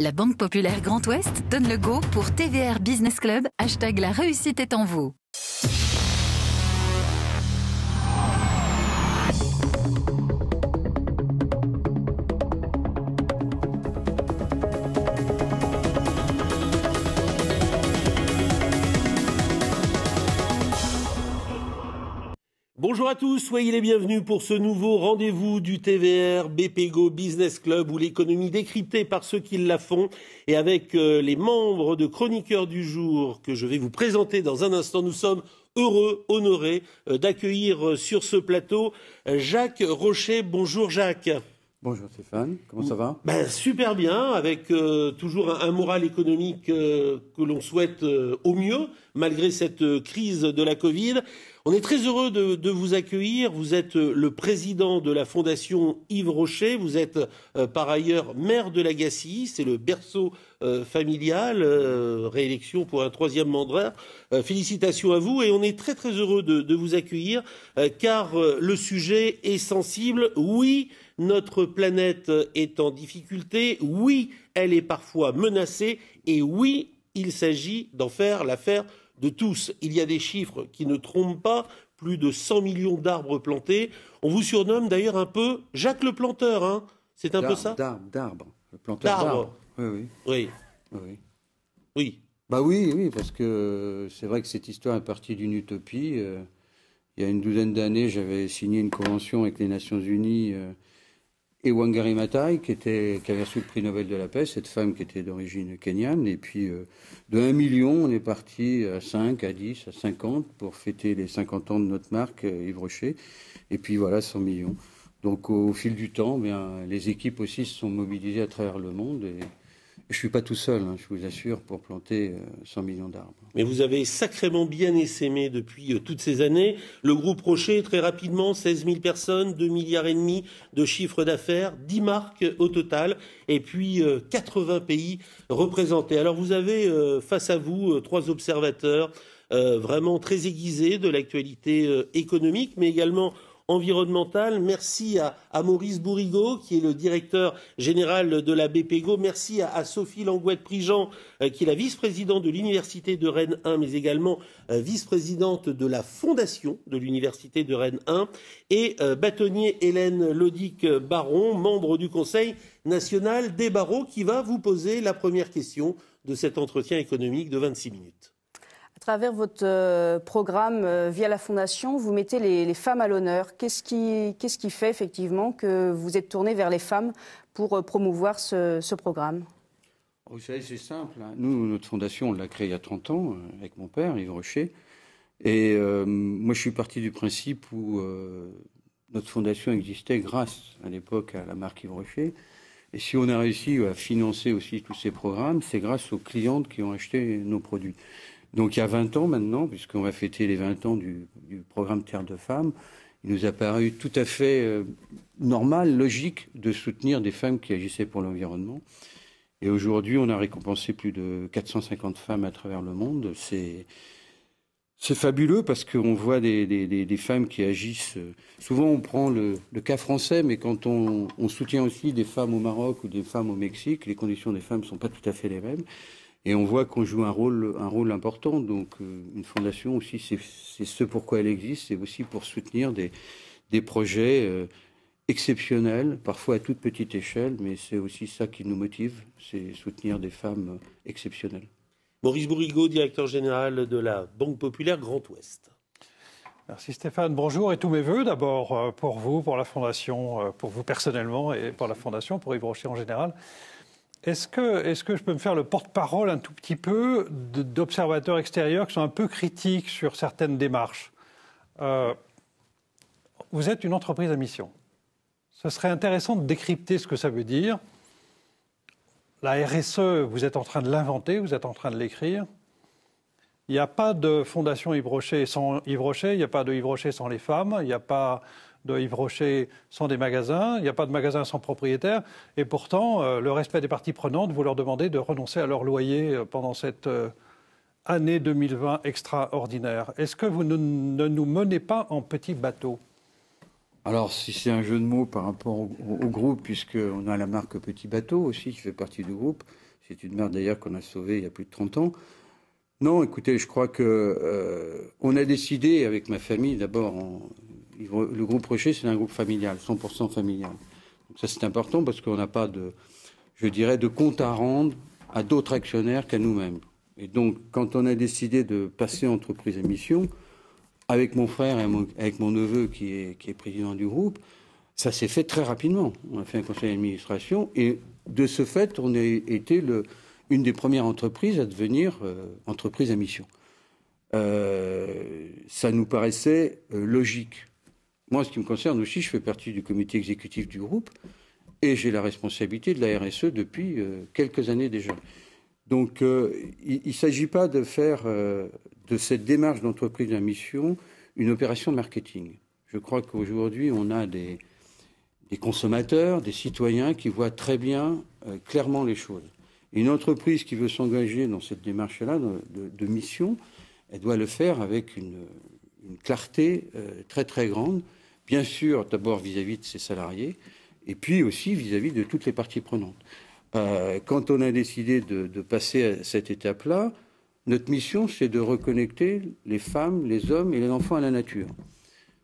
La Banque Populaire Grand Ouest donne le go pour TVR Business Club, hashtag la réussite est en vous. Bonjour à tous, soyez les bienvenus pour ce nouveau rendez-vous du TVR BPGO Business Club où l'économie décryptée par ceux qui la font et avec les membres de chroniqueurs du jour que je vais vous présenter dans un instant. Nous sommes heureux, honorés d'accueillir sur ce plateau Jacques Rocher. Bonjour Jacques. Bonjour Stéphane, comment ça va? Super bien, avec toujours un moral économique que l'on souhaite au mieux, malgré cette crise de la Covid. On est très heureux de vous accueillir. Vous êtes le président de la Fondation Yves Rocher. Vous êtes par ailleurs maire de Lagacilly. C'est le berceau familial. Réélection pour un 3e mandat. Félicitations à vous. Et on est très très heureux de vous accueillir car le sujet est sensible. Oui, notre planète est en difficulté. Oui, elle est parfois menacée. Et oui, il s'agit d'en faire l'affaire de tous. Il y a des chiffres qui ne trompent pas, plus de 100 millions d'arbres plantés. On vous surnomme d'ailleurs un peu Jacques le planteur, hein? C'est un peu ça? D'arbres, le planteur d'arbres. Oui. Bah oui, parce que c'est vrai que cette histoire est partie d'une utopie. Il y a une douzaine d'années, j'avais signé une convention avec les Nations Unies et Wangari Maathai, qui avait reçu le prix Nobel de la paix, cette femme qui était d'origine kenyane. Et puis, de 1 million, on est parti à 5, à 10, à 50 pour fêter les 50 ans de notre marque, Yves Rocher. Et puis voilà, 100 millions. Donc, au fil du temps, les équipes aussi se sont mobilisées à travers le monde. Et je ne suis pas tout seul, hein, je vous assure, pour planter 100 millions d'arbres. Mais vous avez sacrément bien essaimé depuis toutes ces années. Le groupe Rocher, très rapidement, 16 000 personnes, 2,5 milliards de chiffre d'affaires, 10 marques au total, et puis 80 pays représentés. Alors vous avez face à vous 3 observateurs vraiment très aiguisés de l'actualité économique, mais également environnementale. Merci à Maurice Bourrigaud, qui est le directeur général de la BPGO. Merci à Sophie Langouette-Prigent, qui est la vice-présidente de l'Université de Rennes 1, mais également vice-présidente de la fondation de l'Université de Rennes 1. Et bâtonnier Hélène Lodic-Baron, membre du Conseil national des barreaux, qui va vous poser la première question de cet entretien économique de 26 minutes. À travers votre programme via la Fondation, vous mettez les femmes à l'honneur. Qu'est-ce qui fait effectivement que vous êtes tourné vers les femmes pour promouvoir ce programme? Vous savez, c'est simple. Hein. Nous, notre fondation, on l'a créée il y a 30 ans avec mon père, Yves Rocher. Et moi, je suis parti du principe où notre fondation existait grâce à l'époque à la marque Yves Rocher. Et si on a réussi à financer aussi tous ces programmes, c'est grâce aux clientes qui ont acheté nos produits. Donc il y a 20 ans maintenant, puisqu'on va fêter les 20 ans du programme Terre de Femmes, il nous a paru tout à fait normal, logique de soutenir des femmes qui agissaient pour l'environnement. Et aujourd'hui, on a récompensé plus de 450 femmes à travers le monde. C'est fabuleux parce qu'on voit des femmes qui agissent. Souvent, on prend le cas français, mais quand on soutient aussi des femmes au Maroc ou des femmes au Mexique, les conditions des femmes ne sont pas tout à fait les mêmes. Et on voit qu'on joue un rôle important. Donc, une fondation aussi, c'est ce pourquoi elle existe. C'est aussi pour soutenir des projets exceptionnels, parfois à toute petite échelle, mais c'est aussi ça qui nous motive, c'est soutenir des femmes exceptionnelles. Maurice Bourrigaud, directeur général de la Banque Populaire Grand Ouest. Merci Stéphane, bonjour et tous mes voeux d'abord pour vous, pour la Fondation, pour vous personnellement et pour la Fondation, pour Yves Rocher en général. Est-ce que je peux me faire le porte-parole un tout petit peu d'observateurs extérieurs qui sont un peu critiques sur certaines démarches? Vous êtes une entreprise à mission. Ce serait intéressant de décrypter ce que ça veut dire. La RSE, vous êtes en train de l'inventer, vous êtes en train de l'écrire. Il n'y a pas de Fondation Yves Rocher sans Yves Rocher, il n'y a pas de Yves Rocher sans les femmes, il n'y a pas de Yves Rocher sans des magasins, il n'y a pas de magasins sans propriétaires. Et pourtant, le respect des parties prenantes, vous leur demandez de renoncer à leur loyer pendant cette année 2020 extraordinaire. Est-ce que vous ne nous menez pas en petit bateau? Alors, si c'est un jeu de mots par rapport au groupe, puisqu'on a la marque Petit Bateau aussi, qui fait partie du groupe. C'est une marque d'ailleurs qu'on a sauvée il y a plus de 30 ans. Non, écoutez, je crois que on a décidé avec ma famille, d'abord, le groupe Rocher, c'est un groupe familial, 100% familial. Donc ça, c'est important parce qu'on n'a pas de compte à rendre à d'autres actionnaires qu'à nous-mêmes. Et donc, quand on a décidé de passer entreprise à mission, avec mon frère et avec mon neveu qui est président du groupe, ça s'est fait très rapidement. On a fait un conseil d'administration et de ce fait, on a été une des premières entreprises à devenir entreprise à mission. Ça nous paraissait logique. Moi, en ce qui me concerne aussi, je fais partie du comité exécutif du groupe et j'ai la responsabilité de la RSE depuis quelques années déjà. Donc, il ne s'agit pas de faire de cette démarche d'entreprise à mission une opération marketing. Je crois qu'aujourd'hui, on a des consommateurs, des citoyens qui voient très bien, clairement les choses. Une entreprise qui veut s'engager dans cette démarche-là de mission, elle doit le faire avec une clarté très très grande, bien sûr d'abord vis-à-vis de ses salariés, et puis aussi vis-à-vis de toutes les parties prenantes. Quand on a décidé de passer à cette étape-là, notre mission, c'est de reconnecter les femmes, les hommes et les enfants à la nature.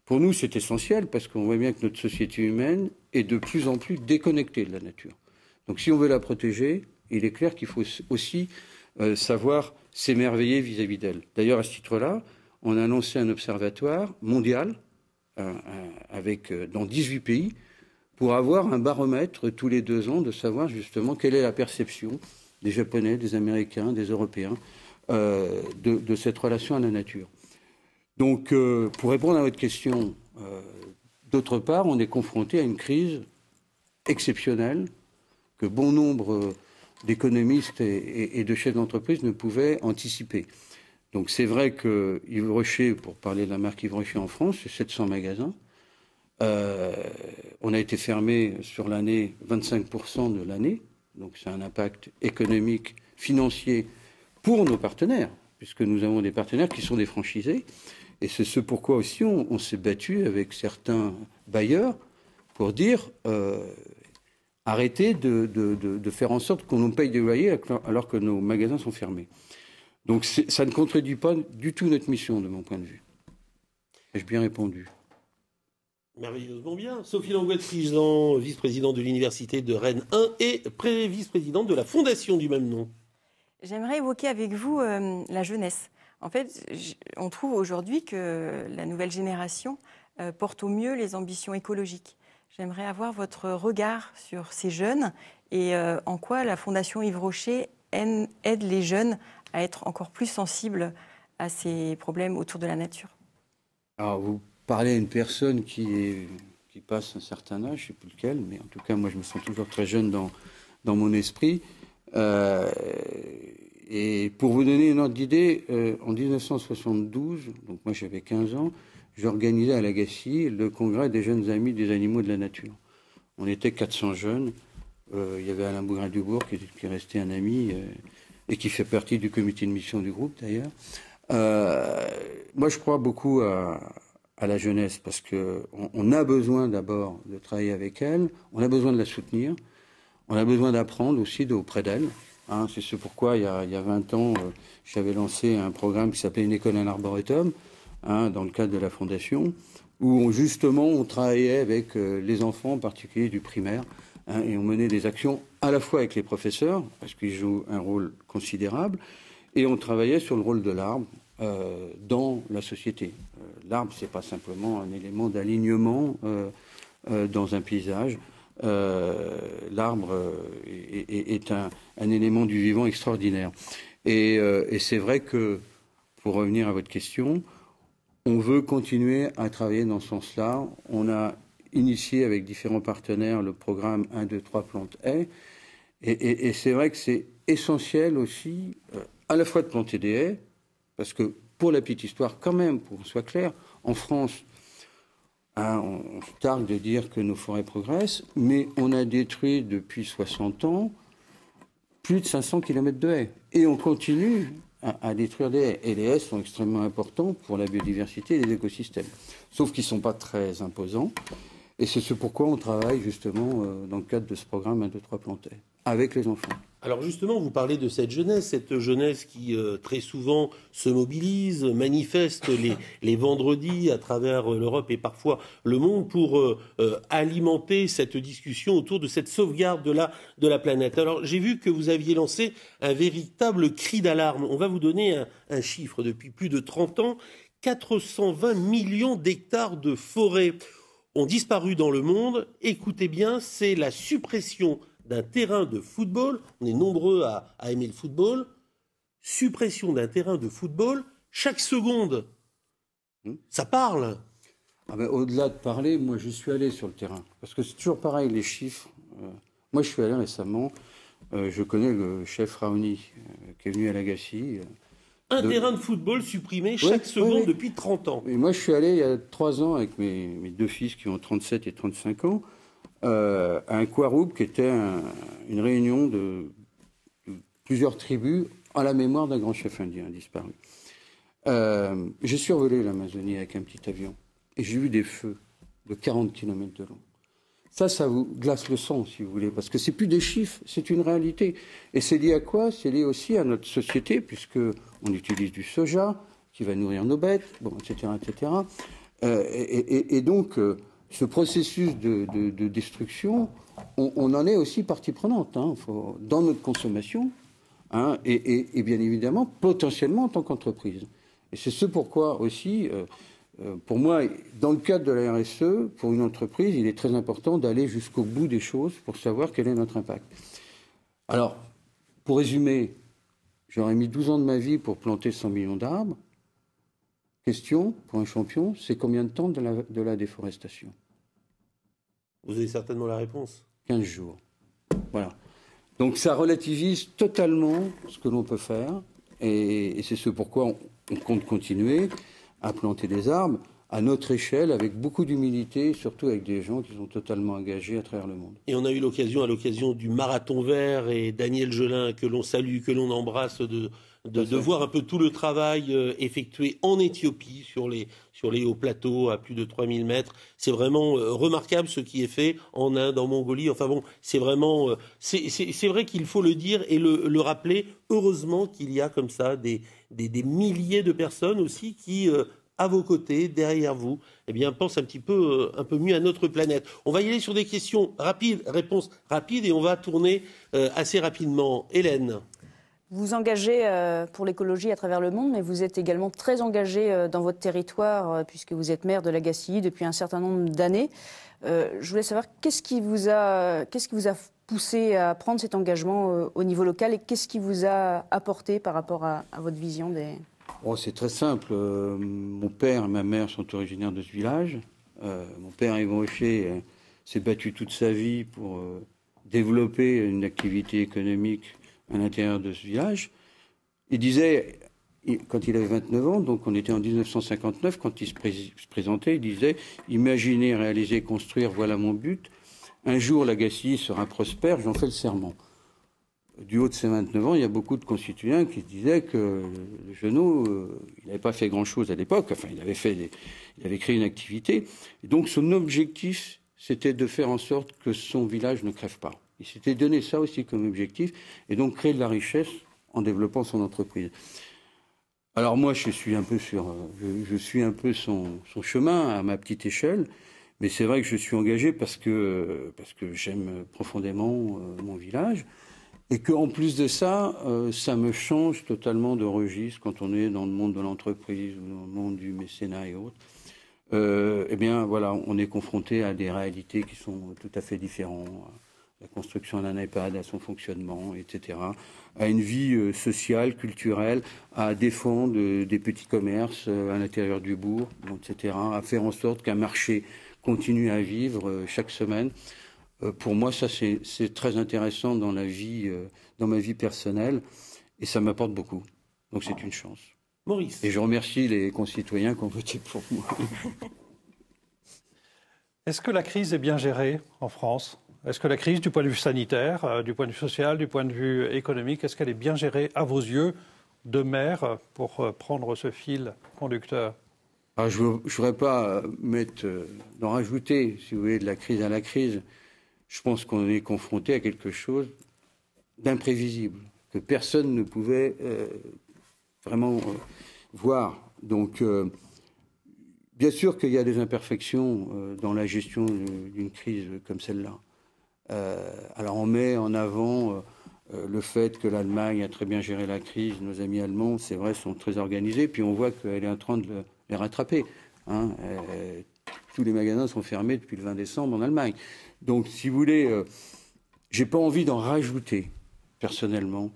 Pour nous, c'est essentiel parce qu'on voit bien que notre société humaine est de plus en plus déconnectée de la nature. Donc si on veut la protéger, il est clair qu'il faut aussi savoir s'émerveiller vis-à-vis d'elle. D'ailleurs, à ce titre-là, on a lancé un observatoire mondial dans 18 pays pour avoir un baromètre tous les 2 ans de savoir justement quelle est la perception des Japonais, des Américains, des Européens de cette relation à la nature. Donc, pour répondre à votre question, d'autre part, on est confronté à une crise exceptionnelle que bon nombre d'économistes et de chefs d'entreprise ne pouvaient anticiper. Donc, c'est vrai que Yves Rocher, pour parler de la marque Yves Rocher en France, c'est 700 magasins. On a été fermé sur l'année 25% de l'année. Donc, c'est un impact économique, financier pour nos partenaires, puisque nous avons des partenaires qui sont des franchisés. Et c'est ce pourquoi aussi on s'est battu avec certains bailleurs pour dire arrêtez de faire en sorte qu'on nous paye des loyers alors que nos magasins sont fermés. Donc ça ne contredit pas du tout notre mission de mon point de vue. Ai-je bien répondu? Merveilleusement bien. Sophie Langouet-Prigent, vice-présidente de l'Université de Rennes 1 et vice-présidente de la fondation du même nom. J'aimerais évoquer avec vous la jeunesse. En fait, on trouve aujourd'hui que la nouvelle génération porte au mieux les ambitions écologiques. J'aimerais avoir votre regard sur ces jeunes et en quoi la Fondation Yves Rocher aide les jeunes à être encore plus sensibles à ces problèmes autour de la nature. Alors, vous parlez à une personne qui passe un certain âge, je ne sais plus lequel, mais en tout cas, moi, je me sens toujours très jeune dans mon esprit. Et pour vous donner une ordre d'idée, en 1972, donc moi j'avais 15 ans, j'organisais à Lagacy le congrès des jeunes amis des animaux de la nature. On était 400 jeunes. Il y avait Alain Bougrain-Dubourg qui est resté un ami et qui fait partie du comité de mission du groupe d'ailleurs. Moi je crois beaucoup à la jeunesse parce qu'on a besoin d'abord de travailler avec elle, on a besoin de la soutenir, on a besoin d'apprendre aussi auprès d'elle. Hein, c'est ce pourquoi, il y a 20 ans, j'avais lancé un programme qui s'appelait Une école, un arboretum, dans le cadre de la Fondation, où justement on travaillait avec les enfants, en particulier du primaire, et on menait des actions à la fois avec les professeurs, parce qu'ils jouent un rôle considérable, et on travaillait sur le rôle de l'arbre dans la société. L'arbre, c'est pas simplement un élément d'alignement dans un paysage. L'arbre est un élément du vivant extraordinaire. Et c'est vrai que, pour revenir à votre question, on veut continuer à travailler dans ce sens-là. On a initié avec différents partenaires le programme 1, 2, 3 plantes haies. Et c'est vrai que c'est essentiel aussi, à la fois de planter des haies, parce que pour la petite histoire, quand même, pour qu'on soit clair, en France, on se targue de dire que nos forêts progressent, mais on a détruit depuis 60 ans plus de 500 km de haies. Et on continue à détruire les haies. Et les haies sont extrêmement importants pour la biodiversité et les écosystèmes. Sauf qu'ils ne sont pas très imposants. Et c'est ce pourquoi on travaille justement dans le cadre de ce programme 1, 2, 3 plantaires, avec les enfants. Alors justement, vous parlez de cette jeunesse qui très souvent se mobilise, manifeste les vendredis à travers l'Europe et parfois le monde pour alimenter cette discussion autour de cette sauvegarde de la planète. Alors j'ai vu que vous aviez lancé un véritable cri d'alarme. On va vous donner un chiffre. Depuis plus de 30 ans, 420 millions d'hectares de forêts ont disparu dans le monde. Écoutez bien, c'est la suppression d'un terrain de football, on est nombreux à aimer le football, suppression d'un terrain de football, chaque seconde, ça parle. Ah ben, au-delà de parler, moi je suis allé sur le terrain, parce que c'est toujours pareil, les chiffres. Moi je suis allé récemment, je connais le chef Raoni, qui est venu à Lagacy. Terrain de football supprimé chaque seconde depuis 30 ans. Et moi je suis allé il y a 3 ans avec mes 2 fils qui ont 37 et 35 ans, à un Kwaroub qui était une réunion de plusieurs tribus à la mémoire d'un grand chef indien disparu. J'ai survolé l'Amazonie avec un petit avion et j'ai vu des feux de 40 km de long. Ça vous glace le sang, si vous voulez, parce que c'est plus des chiffres, c'est une réalité. Et c'est lié à quoi? C'est lié aussi à notre société, puisque on utilise du soja qui va nourrir nos bêtes, bon, etc., etc. Et donc ce processus de destruction, on en est aussi partie prenante dans notre consommation, et bien évidemment, potentiellement en tant qu'entreprise. Et c'est ce pourquoi aussi, pour moi, dans le cadre de la RSE, pour une entreprise, il est très important d'aller jusqu'au bout des choses pour savoir quel est notre impact. Alors, pour résumer, j'aurais mis 12 ans de ma vie pour planter 100 millions d'arbres. Question, pour un champion, c'est combien de temps de la déforestation? Vous avez certainement la réponse. 15 jours. Voilà. Donc ça relativise totalement ce que l'on peut faire. Et c'est ce pourquoi on compte continuer à planter des arbres à notre échelle, avec beaucoup d'humilité, surtout avec des gens qui sont totalement engagés à travers le monde. Et on a eu l'occasion, à l'occasion du Marathon Vert, et Daniel Gelin, que l'on salue, que l'on embrasse, de voir un peu tout le travail effectué en Éthiopie, sur les hauts plateaux à plus de 3000 mètres. C'est vraiment remarquable ce qui est fait en Inde, en Mongolie. Enfin bon, c'est vraiment... c'est vrai qu'il faut le dire et le rappeler. Heureusement qu'il y a comme ça des milliers de personnes aussi qui... à vos côtés, derrière vous, eh bien, pense un peu mieux à notre planète. On va y aller sur des questions rapides, réponses rapides, et on va tourner assez rapidement. Hélène. Vous vous engagez pour l'écologie à travers le monde, mais vous êtes également très engagé dans votre territoire, puisque vous êtes maire de Lagacy depuis un certain nombre d'années. Je voulais savoir, qu'est-ce qui vous a poussé à prendre cet engagement au niveau local, et qu'est-ce qui vous a apporté par rapport à votre vision des... Oh, c'est très simple. Mon père et ma mère sont originaires de ce village. Mon père, Yvon Rocher, s'est battu toute sa vie pour développer une activité économique à l'intérieur de ce village. Il disait, quand il avait 29 ans, donc on était en 1959, quand il se présentait, il disait « Imaginez, réaliser, construire, voilà mon but. Un jour, Lagacy sera prospère, j'en fais le serment. » Du haut de ses 29 ans, il y a beaucoup de concitoyens qui disaient que Genot, il n'avait pas fait grand-chose à l'époque. Enfin, il avait créé une activité. Et donc, son objectif, c'était de faire en sorte que son village ne crève pas. Il s'était donné ça aussi comme objectif, et donc créer de la richesse en développant son entreprise. Alors moi, je suis un peu son chemin à ma petite échelle, mais c'est vrai que je suis engagé parce que j'aime profondément mon village. Et qu'en plus de ça, ça me change totalement de registre quand on est dans le monde de l'entreprise ou dans le monde du mécénat et autres. Eh bien, voilà, on est confronté à des réalités qui sont tout à fait différentes. La construction d'un EHPAD, à son fonctionnement, etc. À une vie sociale, culturelle, à défendre des petits commerces à l'intérieur du bourg, etc. À faire en sorte qu'un marché continue à vivre chaque semaine. Pour moi, ça, c'est très intéressant dans ma vie personnelle, et ça m'apporte beaucoup. Donc c'est une chance. Maurice. Et je remercie les concitoyens qui ont voté pour moi. Est-ce que la crise est bien gérée en France? Est-ce que la crise, du point de vue sanitaire, du point de vue social, du point de vue économique, est-ce qu'elle est bien gérée à vos yeux, de maire pour prendre ce fil conducteur? Alors, je ne voudrais pas d'en rajouter, si vous voulez, de la crise à la crise. Je pense qu'on est confronté à quelque chose d'imprévisible, que personne ne pouvait vraiment voir. Donc, bien sûr qu'il y a des imperfections dans la gestion d'une crise comme celle-là. Alors, on met en avant le fait que l'Allemagne a très bien géré la crise. Nos amis allemands, c'est vrai, sont très organisés. Puis on voit qu'elle est en train de les rattraper. Hein. Tous les magasins sont fermés depuis le 20 décembre en Allemagne. Donc, si vous voulez, j'ai pas envie d'en rajouter, personnellement,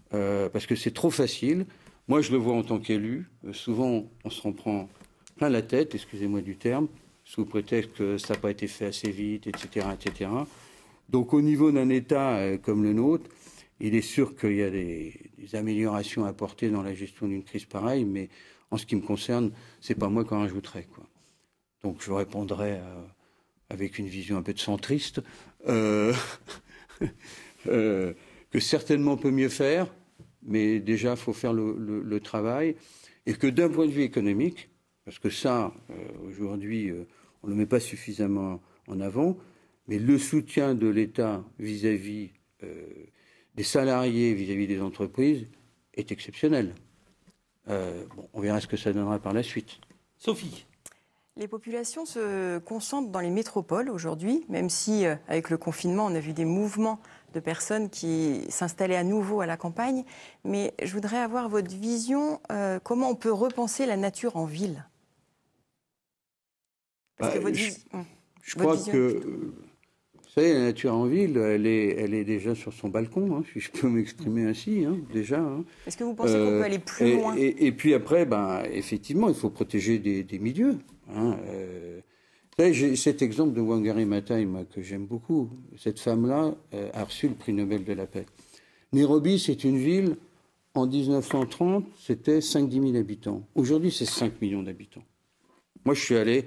parce que c'est trop facile. Moi, je le vois en tant qu'élu. Souvent, on se prend plein la tête, excusez-moi du terme, sous prétexte que ça n'a pas été fait assez vite, etc., etc. Donc, au niveau d'un État comme le nôtre, il est sûr qu'il y a des améliorations à apporter dans la gestion d'une crise pareille, mais en ce qui me concerne, c'est pas moi qui en rajouterai, quoi. Donc, je répondrai avec une vision un peu de centriste, que certainement peut mieux faire, mais déjà, il faut faire le travail, et que d'un point de vue économique, parce que ça, aujourd'hui, on ne le met pas suffisamment en avant, mais le soutien de l'État vis-à-vis des salariés, vis-à-vis des entreprises, est exceptionnel. On verra ce que ça donnera par la suite. Sophie. Les populations se concentrent dans les métropoles aujourd'hui, même si, avec le confinement, on a vu des mouvements de personnes qui s'installaient à nouveau à la campagne. Mais je voudrais avoir votre vision, comment on peut repenser la nature en ville? Parce que je crois que, vous savez, la nature en ville, elle est déjà sur son balcon, hein, si je peux m'exprimer ainsi, hein, déjà. Hein. Est-ce que vous pensez qu'on peut aller plus loin? Et puis après, effectivement, il faut protéger des milieux. Hein, vous savez, j'ai cet exemple de Wangari Maathai, moi, que j'aime beaucoup. Cette femme-là a reçu le prix Nobel de la paix. Nairobi, c'est une ville, en 1930, c'était 5-10 000 habitants. Aujourd'hui, c'est 5 millions d'habitants. Moi, je suis allé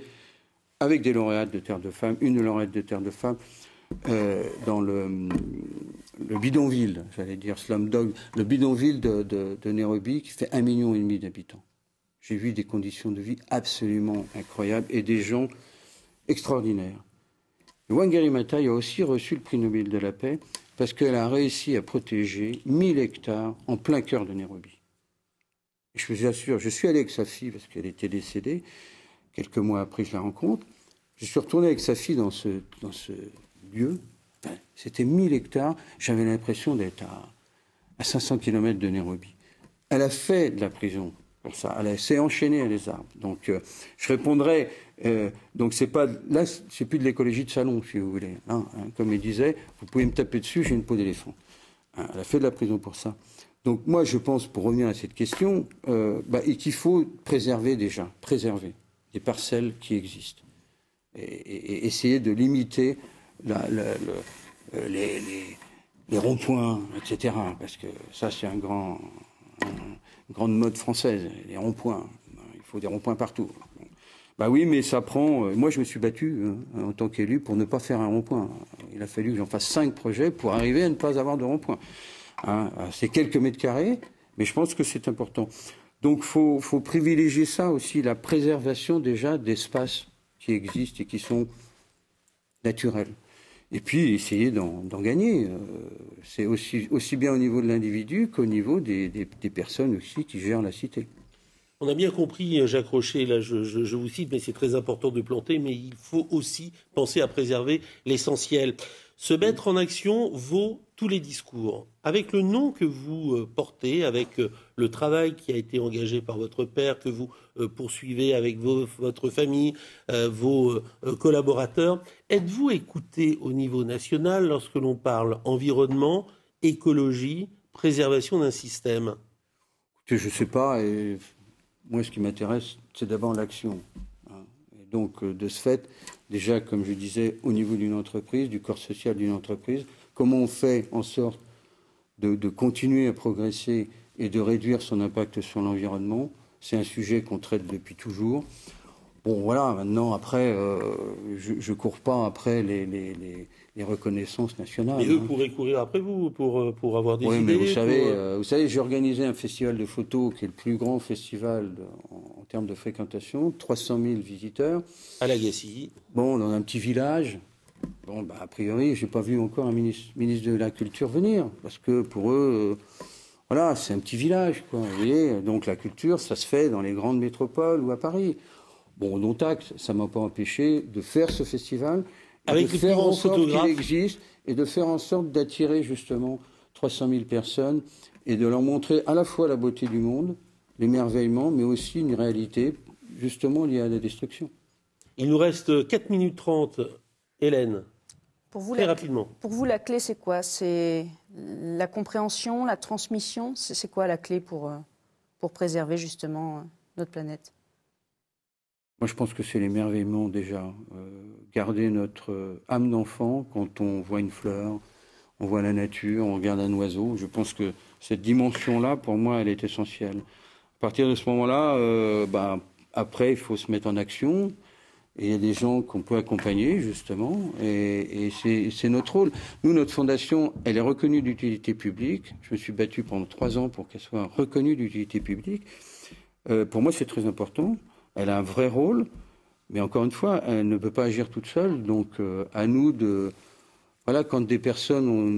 avec des lauréates de Terre de Femmes, une lauréate de Terre de Femmes, dans le bidonville, j'allais dire Slumdog, le bidonville de Nairobi, qui fait 1,5 million d'habitants. J'ai vu des conditions de vie absolument incroyables et des gens extraordinaires. Wangari Maathai a aussi reçu le prix Nobel de la paix parce qu'elle a réussi à protéger 1000 hectares en plein cœur de Nairobi. Et je vous assure, je suis allé avec sa fille parce qu'elle était décédée. Quelques mois après, je la rencontre. Je suis retourné avec sa fille dans ce lieu. C'était 1000 hectares. J'avais l'impression d'être à 500 km de Nairobi. Elle a fait de la prison pour ça. Elle s'est enchaînée à les arbres. Donc, je répondrai. Donc, c'est pas là, c'est plus de l'écologie de salon, si vous voulez. Hein, comme il disait, vous pouvez me taper dessus, j'ai une peau d'éléphant. Hein, elle a fait de la prison pour ça. Donc, moi, je pense, pour revenir à cette question, qu'il faut préserver des parcelles qui existent et essayer de limiter les ronds-points, etc. Parce que ça, c'est une grande mode française, les ronds-points. Il faut des ronds-points partout. Oui, mais ça prend... Moi, je me suis battu en tant qu'élu pour ne pas faire un rond-point. Il a fallu que j'en fasse 5 projets pour arriver à ne pas avoir de rond-point. Hein, c'est quelques mètres carrés, mais je pense que c'est important. Donc, il faut privilégier ça aussi, la préservation déjà d'espaces qui existent et qui sont naturels. Et puis, essayer d'en gagner. C'est aussi bien au niveau de l'individu qu'au niveau des personnes aussi qui gèrent la cité. On a bien compris, Jacques Rocher, là je vous cite, mais c'est très important de planter, mais il faut aussi penser à préserver l'essentiel. Se mettre en action vaut tous les discours. Avec le nom que vous portez, avec le travail qui a été engagé par votre père, que vous poursuivez avec votre famille, vos collaborateurs, êtes-vous écouté au niveau national lorsque l'on parle environnement, écologie, préservation d'un système? Je ne sais pas, et moi ce qui m'intéresse, c'est d'abord l'action. Et donc de ce fait, déjà, comme je disais, au niveau d'une entreprise, du corps social d'une entreprise, comment on fait en sorte de continuer à progresser et de réduire son impact sur l'environnement. C'est un sujet qu'on traite depuis toujours. Bon, voilà, maintenant, après, je ne cours pas après les reconnaissances nationales. Mais eux pourraient courir après vous pour avoir des idées. Oui, mais vous savez, j'ai organisé un festival de photos qui est le plus grand festival en termes de fréquentation, 300 000 visiteurs. À l'Agassi. Bon, dans un petit village. Bon, bah, a priori, je n'ai pas vu encore un ministre de la Culture venir, parce que pour eux, voilà, c'est un petit village, quoi, vous voyez. Donc la culture, ça se fait dans les grandes métropoles ou à Paris. Bon, dont acte, ça ne m'a pas empêché de faire ce festival, avec de faire en sorte qu'il existe, et de faire en sorte d'attirer justement 300 000 personnes, et de leur montrer à la fois la beauté du monde, l'émerveillement, mais aussi une réalité justement liée à la destruction. Il nous reste 4 minutes 30. Hélène, très rapidement. Pour vous, la clé, c'est quoi? C'est la compréhension, la transmission? C'est quoi la clé pour préserver justement notre planète? Moi, je pense que c'est l'émerveillement déjà. Garder notre âme d'enfant quand on voit une fleur, on voit la nature, on regarde un oiseau. Je pense que cette dimension-là, pour moi, elle est essentielle. À partir de ce moment-là, après, il faut se mettre en action. Et il y a des gens qu'on peut accompagner, justement, et c'est notre rôle. Nous, notre fondation, elle est reconnue d'utilité publique. Je me suis battu pendant 3 ans pour qu'elle soit reconnue d'utilité publique. Pour moi, c'est très important. Elle a un vrai rôle, mais encore une fois, elle ne peut pas agir toute seule. Donc, à nous de... Voilà, quand des personnes ont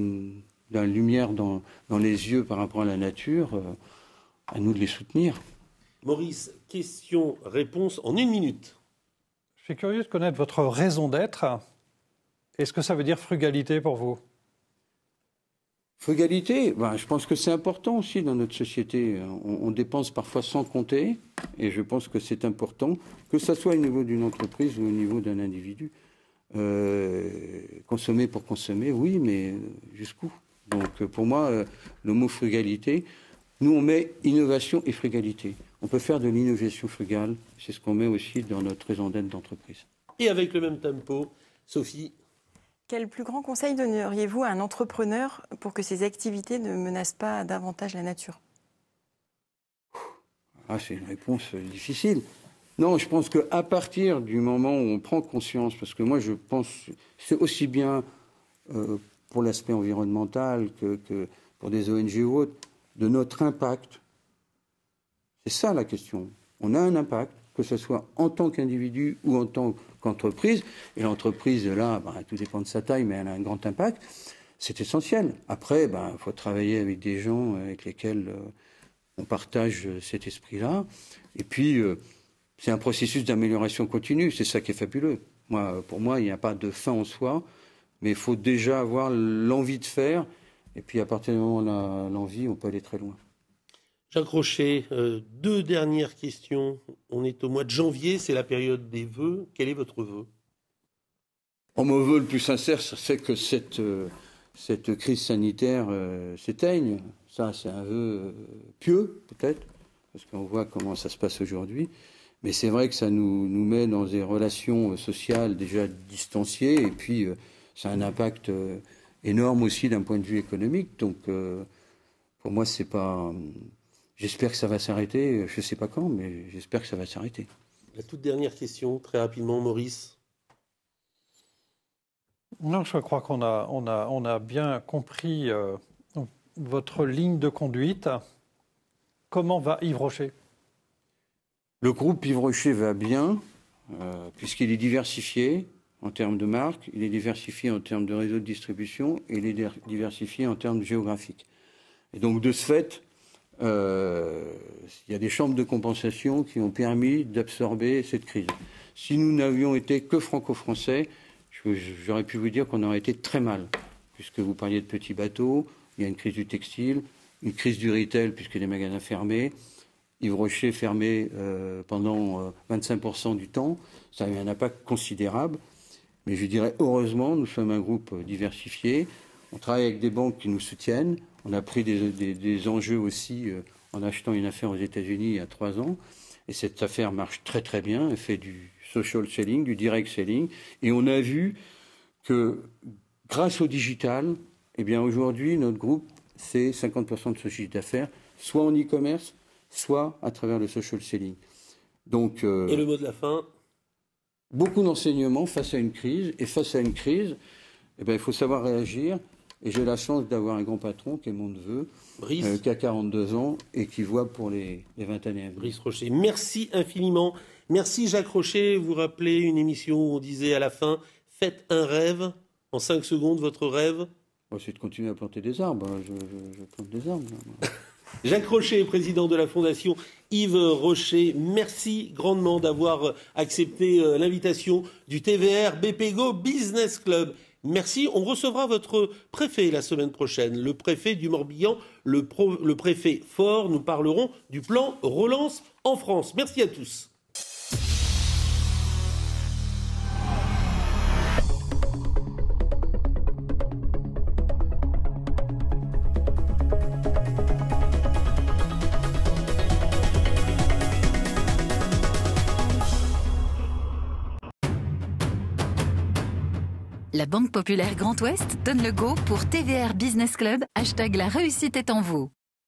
de la lumière dans les yeux par rapport à la nature, à nous de les soutenir. Maurice, question-réponse en 1 minute. Je suis curieux de connaître votre raison d'être. Est-ce que ça veut dire frugalité pour vous? Frugalité, je pense que c'est important aussi dans notre société. On dépense parfois sans compter, et je pense que c'est important, que ce soit au niveau d'une entreprise ou au niveau d'un individu. Consommer pour consommer, oui, mais jusqu'où? Donc pour moi, le mot frugalité, nous on met innovation et frugalité. On peut faire de l'innovation frugale, c'est ce qu'on met aussi dans notre raison d'être d'entreprise. Et avec le même tempo, Sophie. Quel plus grand conseil donneriez-vous à un entrepreneur pour que ses activités ne menacent pas davantage la nature? C'est une réponse difficile. Non, je pense qu'à partir du moment où on prend conscience, parce que moi je pense que c'est aussi bien pour l'aspect environnemental que pour des ONG ou autres, de notre impact. C'est ça la question. On a un impact, que ce soit en tant qu'individu ou en tant qu'entreprise. Et l'entreprise, là, tout dépend de sa taille, mais elle a un grand impact. C'est essentiel. Après, il faut travailler avec des gens avec lesquels on partage cet esprit-là. Et puis, c'est un processus d'amélioration continue. C'est ça qui est fabuleux. Pour moi, il n'y a pas de fin en soi, mais il faut déjà avoir l'envie de faire. Et puis, à partir du moment où on a l'envie, on peut aller très loin. Jacques Rocher, 2 dernières questions. On est au mois de janvier, c'est la période des vœux. Quel est votre vœu? Mon vœu le plus sincère, c'est que cette crise sanitaire s'éteigne. Ça, c'est un vœu pieux, peut-être, parce qu'on voit comment ça se passe aujourd'hui. Mais c'est vrai que ça nous met dans des relations sociales déjà distanciées. Et puis, ça a un impact énorme aussi d'un point de vue économique. Donc, pour moi, c'est pas... J'espère que ça va s'arrêter. Je ne sais pas quand, mais j'espère que ça va s'arrêter. La toute dernière question, très rapidement, Maurice. Non, je crois qu'on a bien compris votre ligne de conduite. Comment va Yves Rocher? Le groupe Yves Rocher va bien, puisqu'il est diversifié en termes de marques, il est diversifié en termes de réseau de distribution, et il est diversifié en termes géographiques. Et donc, de ce fait, il y a des chambres de compensation qui ont permis d'absorber cette crise. Si nous n'avions été que franco-français, j'aurais pu vous dire qu'on aurait été très mal, puisque vous parliez de petits bateaux, il y a une crise du textile, une crise du retail, puisque les magasins fermés, Yves Rocher fermé pendant 25% du temps, ça a eu un impact considérable. Mais je dirais, heureusement, nous sommes un groupe diversifié, on travaille avec des banques qui nous soutiennent, on a pris des enjeux aussi en achetant une affaire aux États-Unis il y a 3 ans. Et cette affaire marche très très bien. Elle fait du social selling, du direct selling. Et on a vu que grâce au digital, aujourd'hui, notre groupe, c'est 50% de ce chiffre d'affaires, soit en e-commerce, soit à travers le social selling. Donc, et le mot de la fin? beaucoup d'enseignements face à une crise. Et face à une crise, eh ben, il faut savoir réagir. Et j'ai la chance d'avoir un grand patron qui est mon neveu, qui a 42 ans et qui voit pour les 20 années à venir. Brice Rocher, merci infiniment. Merci Jacques Rocher. Vous rappelez une émission où on disait à la fin, faites un rêve. En 5 secondes, votre rêve? C'est de continuer à planter des arbres. Je plante des arbres. Là. Jacques Rocher, président de la Fondation Yves Rocher, merci grandement d'avoir accepté l'invitation du TVR BPGO Business Club. Merci. On recevra votre préfet la semaine prochaine, le préfet du Morbihan, le préfet Faure. Nous parlerons du plan Relance en France. Merci à tous. La Banque Populaire Grand Ouest donne le go pour TVR Business Club. #la réussite est en vous.